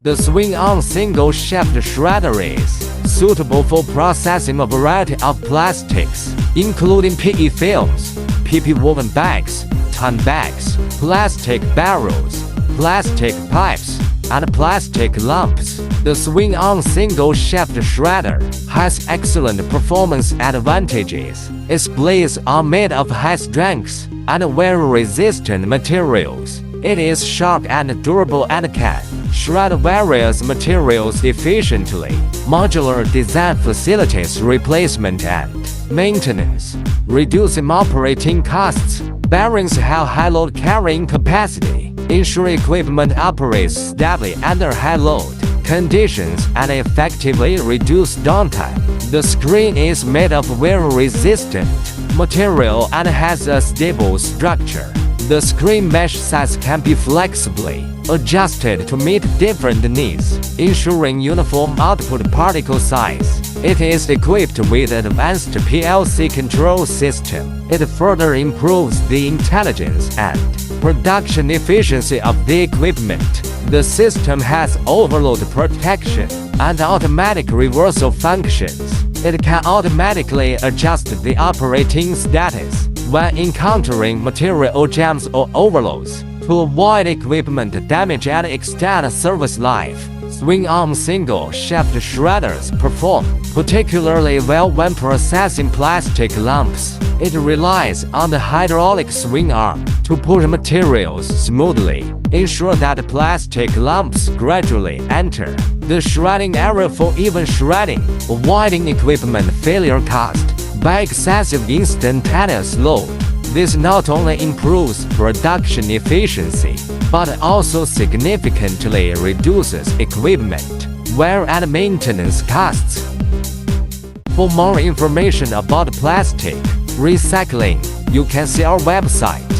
The swing-on single-shaft shredder is suitable for processing a variety of plastics, including PE films, PP woven bags, ton bags, plastic barrels, plastic pipes, and plastic lumps. The swing-on single-shaft shredder has excellent performance advantages. Its blades are made of high strength and wear-resistant materials. It is sharp and durable and can shred various materials efficiently. Modular design facilitates replacement and maintenance, reducing operating costs. Bearings have high load carrying capacity, ensure equipment operates stably under high load conditions and effectively reduce downtime. The screen is made of wear-resistant material and has a stable structure. The screen mesh size can be flexibly adjusted to meet different needs, ensuring uniform output particle size. It is equipped with advanced PLC control system. It further improves the intelligence and production efficiency of the equipment. The system has overload protection and automatic reversal functions. It can automatically adjust the operating status when encountering material jams or overloads to avoid equipment damage and extend service life. Swing-arm single-shaft shredders perform particularly well when processing plastic lumps. It relies on the hydraulic swing arm to push materials smoothly, ensure that plastic lumps gradually enter the shredding area for even shredding, avoiding equipment failure caused by excessive instantaneous load. This not only improves production efficiency, but also significantly reduces equipment wear and maintenance costs. For more information about plastic recycling, you can see our website.